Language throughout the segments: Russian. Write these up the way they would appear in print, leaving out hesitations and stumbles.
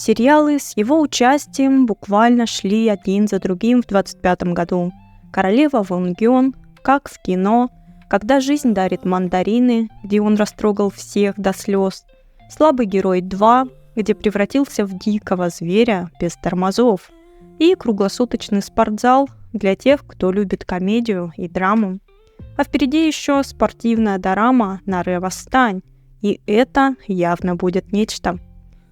Сериалы с его участием буквально шли один за другим в 25 году. «Королева Вон Гён», «Как в кино», «Когда жизнь дарит мандарины», где он растрогал всех до слез, «Слабый герой 2», где превратился в дикого зверя без тормозов, и круглосуточный спортзал для тех, кто любит комедию и драму. А впереди еще спортивная дорама «Наре Восстань», и это явно будет нечто.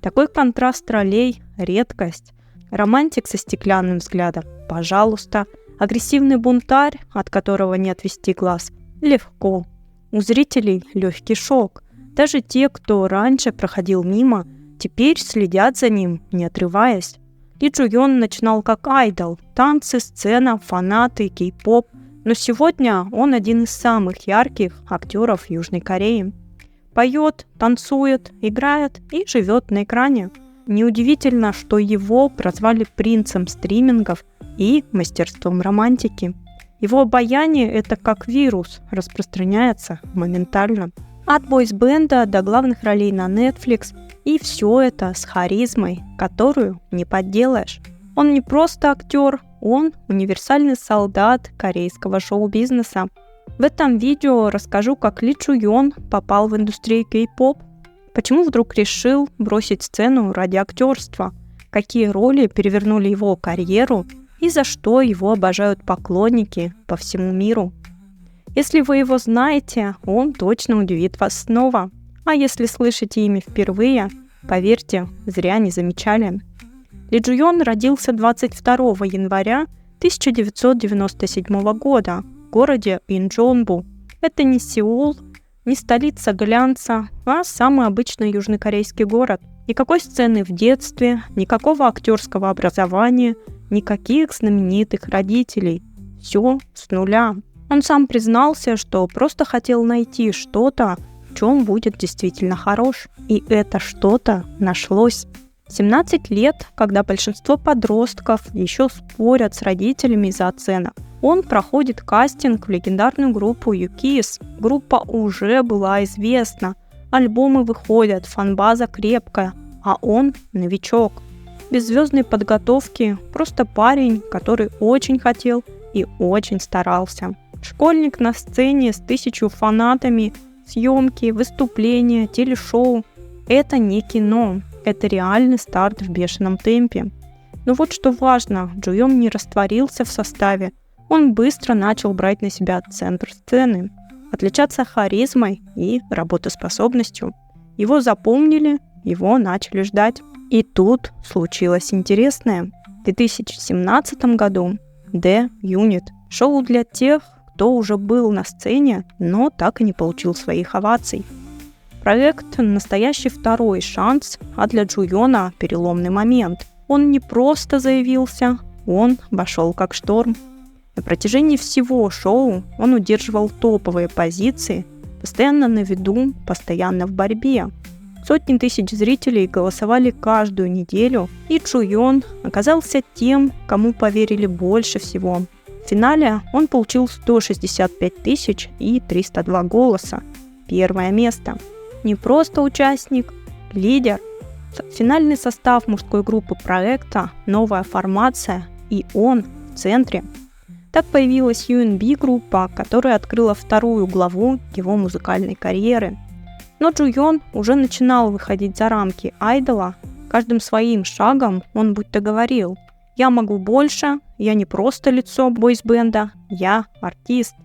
Такой контраст ролей – редкость. Романтик со стеклянным взглядом – пожалуйста. Агрессивный бунтарь, от которого не отвести глаз – легко. У зрителей легкий шок. Даже те, кто раньше проходил мимо, теперь следят за ним, не отрываясь. Ли Чжу Йон начинал как айдол – танцы, сцена, фанаты, кей-поп. Но сегодня он один из самых ярких актеров Южной Кореи. Поет, танцует, играет и живет на экране. Неудивительно, что его прозвали принцем стримингов и мастерством романтики. Его обаяние – это как вирус, распространяется моментально. От бойсбенда до главных ролей на Netflix, и все это с харизмой, которую не подделаешь. Он не просто актер, он универсальный солдат корейского шоу-бизнеса. В этом видео расскажу, как Ли Чжу Йон попал в индустрию кей-поп, почему вдруг решил бросить сцену ради актерства, какие роли перевернули его карьеру и за что его обожают поклонники по всему миру. Если вы его знаете, он точно удивит вас снова. А если слышите имя впервые, поверьте, зря не замечали. Ли Чжу Йон родился 22 января 1997 года в городе Инчжонбу. Это не Сеул, не столица глянца, а самый обычный южнокорейский город. Никакой сцены в детстве, никакого актерского образования, никаких знаменитых родителей. Все с нуля. Он сам признался, что просто хотел найти что-то, в чем будет действительно хорош. И это что-то нашлось. 17 лет, когда большинство подростков еще спорят с родителями из-за оценок, он проходит кастинг в легендарную группу U-KISS. Группа уже была известна, альбомы выходят, фан-база крепкая, а он новичок. Без звездной подготовки, просто парень, который очень хотел и очень старался. Школьник на сцене с 1000 фанатами, съемки, выступления, телешоу. Это не кино. Это реальный старт в бешеном темпе. Но вот что важно, Чжу Йон не растворился в составе. Он быстро начал брать на себя центр сцены, отличаться харизмой и работоспособностью. Его запомнили, его начали ждать. И тут случилось интересное. В 2017 году The Unit – шоу для тех, кто уже был на сцене, но так и не получил своих оваций. Проект – настоящий второй шанс, а для Чжу Йона – переломный момент. Он не просто заявился, он вошел как шторм. На протяжении всего шоу он удерживал топовые позиции, постоянно на виду, постоянно в борьбе. Сотни тысяч зрителей голосовали каждую неделю, и Чжу Йон оказался тем, кому поверили больше всего. В финале он получил 165 302 голоса. Первое место. Не просто участник, лидер. Финальный состав мужской группы проекта, новая формация, и он в центре. Так появилась UNB группа, которая открыла вторую главу его музыкальной карьеры. Но Чжу Йон уже начинал выходить за рамки айдола. Каждым своим шагом он будто говорил: «Я могу больше, я не просто лицо бойсбенда, я артист».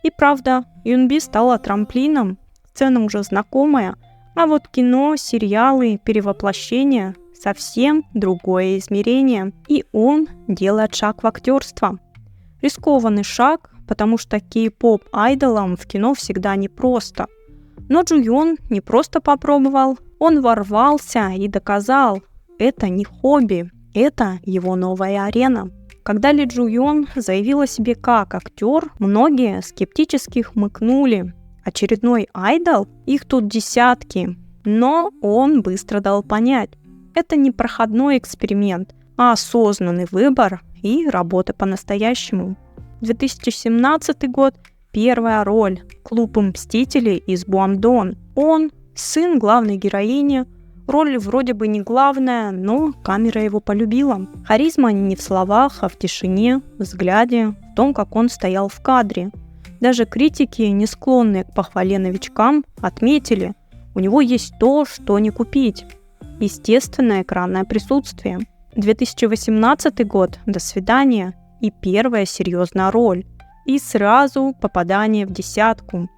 И правда, UNB стала трамплином, сцена уже знакомая, а вот кино, сериалы, перевоплощение – совсем другое измерение. И он делает шаг в актерство. Рискованный шаг, потому что кей-поп айдолам в кино всегда непросто. Но Чжу Йон не просто попробовал, он ворвался и доказал – это не хобби, это его новая арена. Когда Ли Чжу Йон заявил о себе как актер, многие скептически хмыкнули. Очередной айдол? Их тут десятки. Но он быстро дал понять. Это не проходной эксперимент, а осознанный выбор и работа по-настоящему. 2017 год. Первая роль. Клуб мстителей из Буандон. Он сын главной героини. Роль вроде бы не главная, но камера его полюбила. Харизма не в словах, а в тишине, в взгляде, в том, как он стоял в кадре. Даже критики, не склонные к похвале новичкам, отметили, у него есть то, что не купить. Естественное экранное присутствие. 2018 год, до свидания, и первая серьезная роль. И сразу попадание в десятку.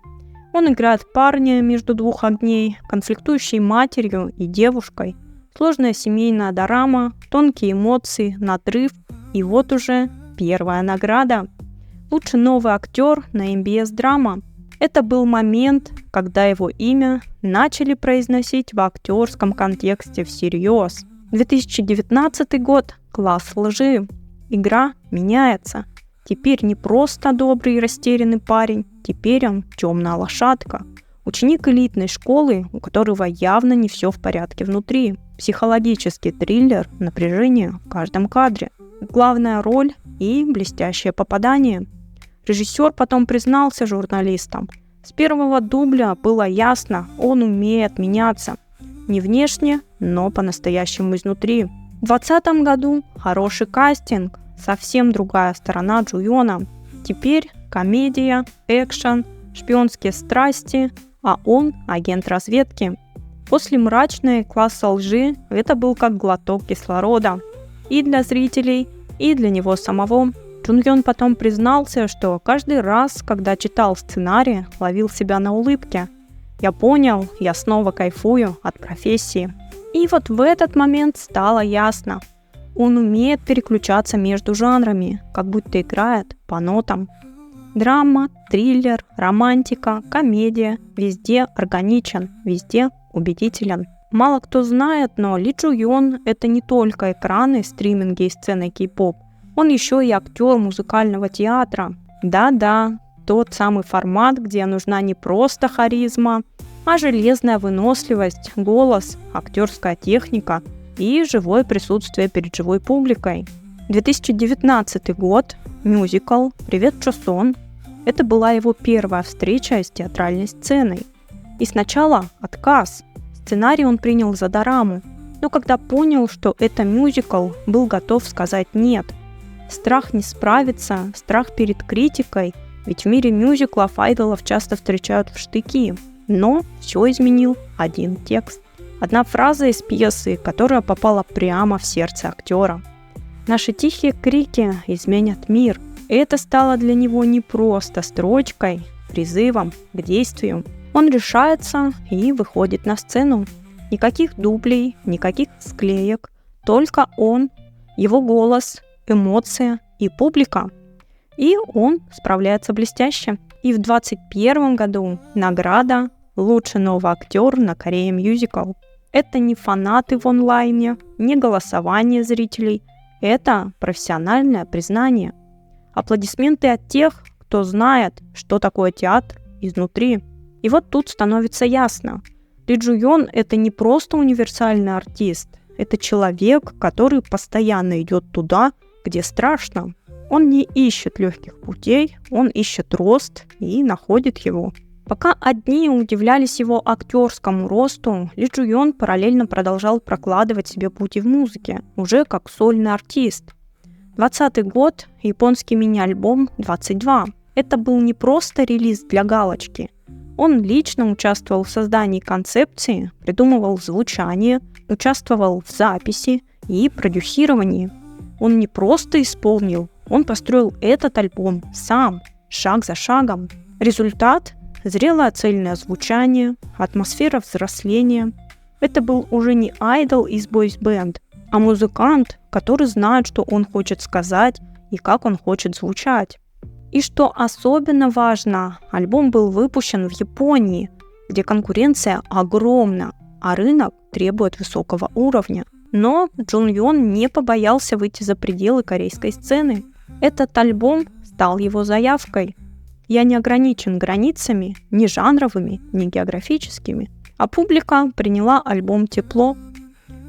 Он играет парня между двух огней, конфликтующей матерью и девушкой. Сложная семейная драма, тонкие эмоции, надрыв, и вот уже первая награда. Лучший новый актер на MBS Драма. Это был момент, когда его имя начали произносить в актерском контексте всерьез. 2019 год. Класс лжи. Игра меняется. Теперь не просто добрый и растерянный парень, теперь он темная лошадка. Ученик элитной школы, у которого явно не все в порядке внутри. Психологический триллер, напряжение в каждом кадре. Главная роль и блестящее попадание. Режиссер потом признался журналистам. С первого дубля было ясно, он умеет меняться. Не внешне, но по-настоящему изнутри. В 2020 году хороший кастинг, совсем другая сторона Джу Йона. Теперь комедия, экшен, шпионские страсти, а он агент разведки. После мрачной класса лжи это был как глоток кислорода. И для зрителей, и для него самого. Джун Йон потом признался, что каждый раз, когда читал сценарий, ловил себя на улыбке. «Я понял, я снова кайфую от профессии». И вот в этот момент стало ясно. Он умеет переключаться между жанрами, как будто играет по нотам. Драма, триллер, романтика, комедия – везде органичен, везде убедителен. Мало кто знает, но Ли Джу Йон – это не только экраны, стриминги и сцены кей-поп. Он еще и актер музыкального театра. Да-да, тот самый формат, где нужна не просто харизма, а железная выносливость, голос, актерская техника и живое присутствие перед живой публикой. 2019 год, мюзикл «Привет, Чосон». Это была его первая встреча с театральной сценой. И сначала отказ. Сценарий он принял за дораму, но когда понял, что это мюзикл, был готов сказать «нет». Страх не справиться, страх перед критикой, ведь в мире мюзиклов айдолов часто встречают в штыки. Но все изменил один текст. Одна фраза из пьесы, которая попала прямо в сердце актера. «Наши тихие крики изменят мир». И это стало для него не просто строчкой, призывом к действию. Он решается и выходит на сцену. Никаких дублей, никаких склеек, только он, его голос, эмоция и публика. И он справляется блестяще. И в 2021 году награда «Лучший новый актер на Korea Musical». Это не фанаты в онлайне, не голосование зрителей. Это профессиональное признание. Аплодисменты от тех, кто знает, что такое театр изнутри. И вот тут становится ясно. Ли Джу Йон – это не просто универсальный артист. Это человек, который постоянно идет туда, где страшно. Он не ищет легких путей, он ищет рост и находит его. Пока одни удивлялись его актерскому росту, Ли Джу Йон параллельно продолжал прокладывать себе пути в музыке, уже как сольный артист. 2020 год, японский мини-альбом «22». Это был не просто релиз для галочки. Он лично участвовал в создании концепции, придумывал звучание, участвовал в записи и продюсировании. Он не просто исполнил, он построил этот альбом сам, шаг за шагом. Результат – зрелое цельное звучание, атмосфера взросления. Это был уже не айдол из бойс-бэнд, а музыкант, который знает, что он хочет сказать и как он хочет звучать. И что особенно важно, альбом был выпущен в Японии, где конкуренция огромна, а рынок требует высокого уровня. Но Джун Йон не побоялся выйти за пределы корейской сцены. Этот альбом стал его заявкой. «Я не ограничен границами, ни жанровыми, ни географическими», а публика приняла альбом тепло.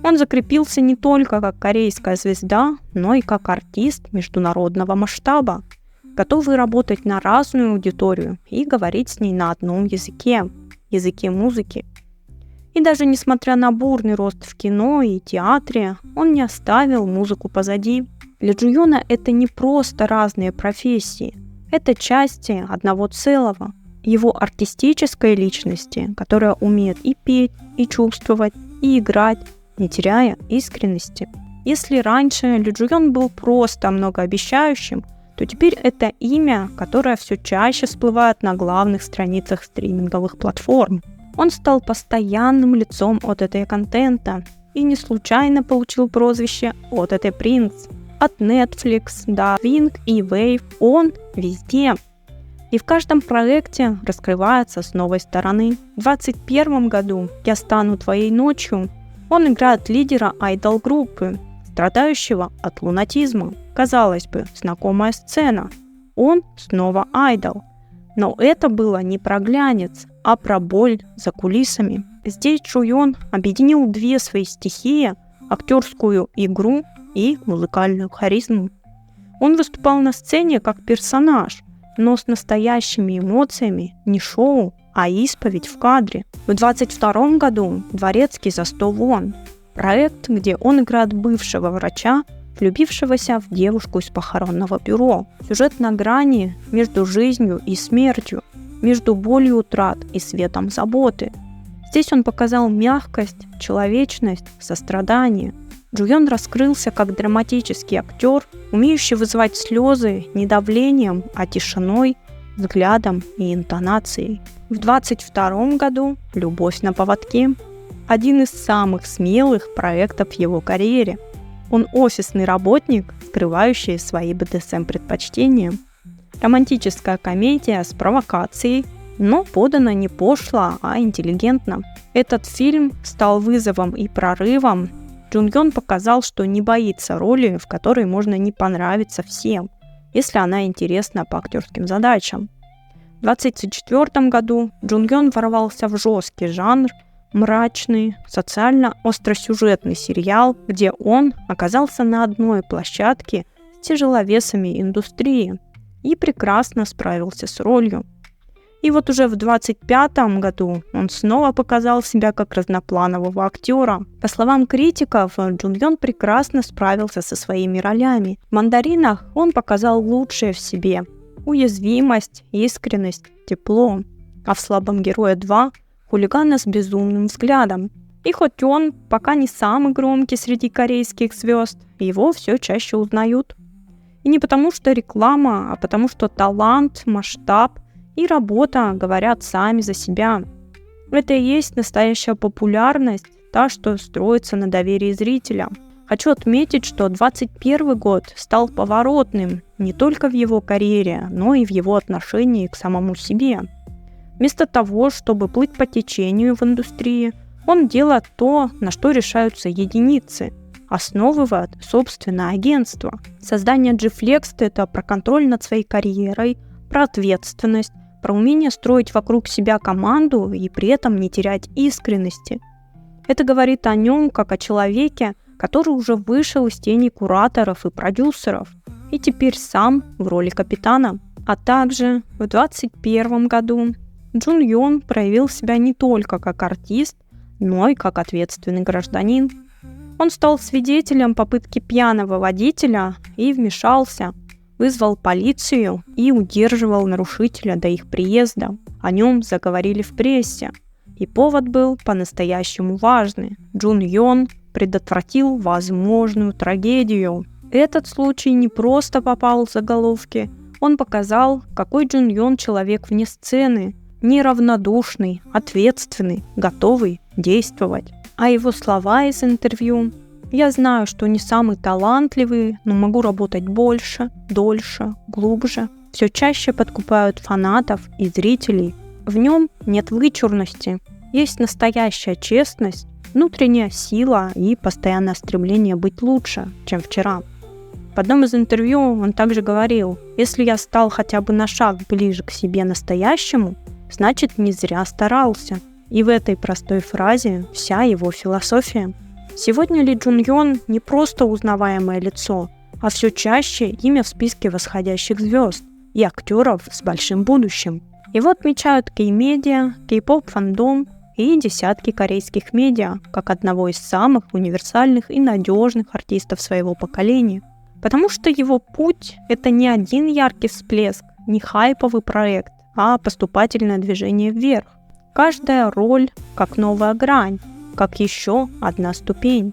Он закрепился не только как корейская звезда, но и как артист международного масштаба, готовый работать на разную аудиторию и говорить с ней на одном языке – языке музыки. И даже несмотря на бурный рост в кино и театре, он не оставил музыку позади. Для Джуйона это не просто разные профессии, это части одного целого, его артистической личности, которая умеет и петь, и чувствовать, и играть, не теряя искренности. Если раньше Ли Джуйон был просто многообещающим, то теперь это имя, которое все чаще всплывает на главных страницах стриминговых платформ. Он стал постоянным лицом OTT-контента и не случайно получил прозвище OTT Prince. От Netflix до Wing и Wave он везде. И в каждом проекте раскрывается с новой стороны. В 2021 году «Я стану твоей ночью» он играет лидера айдол-группы, страдающего от лунатизма. Казалось бы, знакомая сцена. Он снова айдол. Но это было не про глянец, а про боль за кулисами. Здесь Джуйон объединил две свои стихии – актерскую игру и музыкальную харизму. Он выступал на сцене как персонаж, но с настоящими эмоциями, не шоу, а исповедь в кадре. В 2022 году «Дворецкий за 100 вон» – проект, где он играет бывшего врача, влюбившегося в девушку из похоронного бюро. Сюжет на грани между жизнью и смертью, между болью утрат и светом заботы. Здесь он показал мягкость, человечность, сострадание. Джуйон раскрылся как драматический актер, умеющий вызывать слезы не давлением, а тишиной, взглядом и интонацией. В 2022 году «Любовь на поводке» – один из самых смелых проектов в его карьере. Он офисный работник, скрывающий свои БДСМ-предпочтения. Романтическая комедия с провокацией, но подана не пошло, а интеллигентно. Этот фильм стал вызовом и прорывом. Джуйон показал, что не боится роли, в которой можно не понравиться всем, если она интересна по актерским задачам. В 2024 году Джуйон ворвался в жесткий жанр, мрачный, социально-остросюжетный сериал, где он оказался на одной площадке с тяжеловесами индустрии и прекрасно справился с ролью. И вот уже в 2025 году он снова показал себя как разнопланового актера. По словам критиков, Джуйон прекрасно справился со своими ролями. В «Мандаринах» он показал лучшее в себе – уязвимость, искренность, тепло. А в «Слабом герое 2» – хулигана с безумным взглядом. И хоть он пока не самый громкий среди корейских звезд, его все чаще узнают. И не потому что реклама, а потому что талант, масштаб и работа говорят сами за себя. Это и есть настоящая популярность, та, что строится на доверии зрителя. Хочу отметить, что 2021 год стал поворотным не только в его карьере, но и в его отношении к самому себе. Вместо того, чтобы плыть по течению в индустрии, он делает то, на что решаются единицы, основывает собственное агентство. Создание G-Flex – это про контроль над своей карьерой, про ответственность, про умение строить вокруг себя команду и при этом не терять искренности. Это говорит о нем как о человеке, который уже вышел из тени кураторов и продюсеров и теперь сам в роли капитана. А также в 2021 году Джуйон проявил себя не только как артист, но и как ответственный гражданин. Он стал свидетелем попытки пьяного водителя и вмешался, вызвал полицию и удерживал нарушителя до их приезда. О нем заговорили в прессе, и повод был по-настоящему важный. Джуйон предотвратил возможную трагедию. Этот случай не просто попал в заголовки, он показал, какой Джуйон человек вне сцены, неравнодушный, ответственный, готовый действовать. А его слова из интервью: «Я знаю, что не самый талантливый, но могу работать больше, дольше, глубже», все чаще подкупают фанатов и зрителей. В нем нет вычурности, есть настоящая честность, внутренняя сила и постоянное стремление быть лучше, чем вчера. В одном из интервью он также говорил: «Если я стал хотя бы на шаг ближе к себе настоящему, значит, не зря старался». И в этой простой фразе вся его философия. Сегодня Ли Джуйон не просто узнаваемое лицо, а все чаще имя в списке восходящих звезд и актеров с большим будущим. Его отмечают кей-медиа, кей-поп-фандом и десятки корейских медиа, как одного из самых универсальных и надежных артистов своего поколения. Потому что его путь – это не один яркий всплеск, не хайповый проект, а поступательное движение вверх. Каждая роль как новая грань, как еще одна ступень.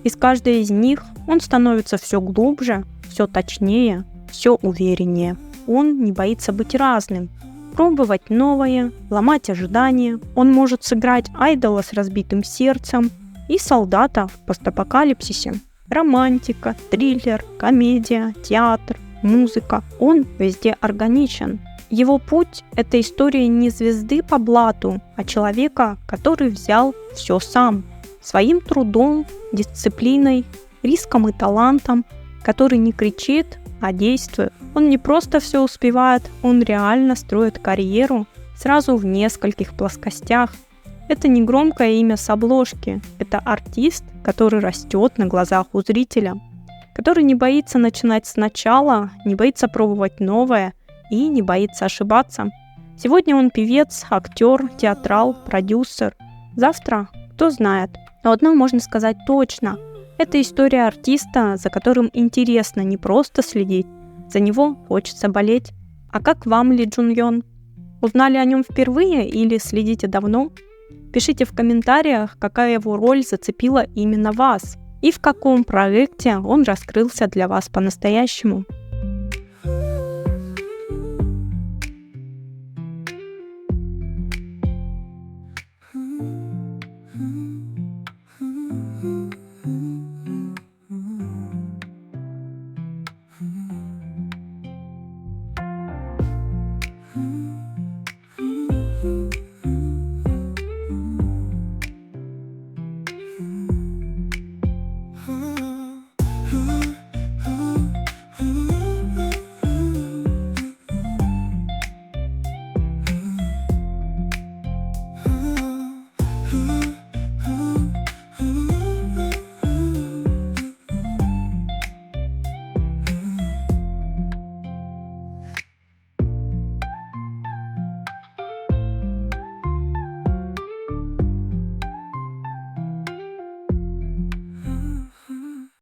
И с каждой из них он становится все глубже, все точнее, все увереннее. Он не боится быть разным, пробовать новое, ломать ожидания. Он может сыграть айдола с разбитым сердцем и солдата в постапокалипсисе. Романтика, триллер, комедия, театр, музыка. Он везде органичен. Его путь – это история не звезды по блату, а человека, который взял все сам. Своим трудом, дисциплиной, риском и талантом, который не кричит, а действует. Он не просто все успевает, он реально строит карьеру сразу в нескольких плоскостях. Это не громкое имя с обложки, это артист, который растет на глазах у зрителя, который не боится начинать сначала, не боится пробовать новое и не боится ошибаться. Сегодня он певец, актер, театрал, продюсер. Завтра кто знает. Но одно можно сказать точно. Это история артиста, за которым интересно не просто следить, за него хочется болеть. А как вам Ли Джун Йон? Узнали о нем впервые или следите давно? Пишите в комментариях, какая его роль зацепила именно вас и в каком проекте он раскрылся для вас по-настоящему.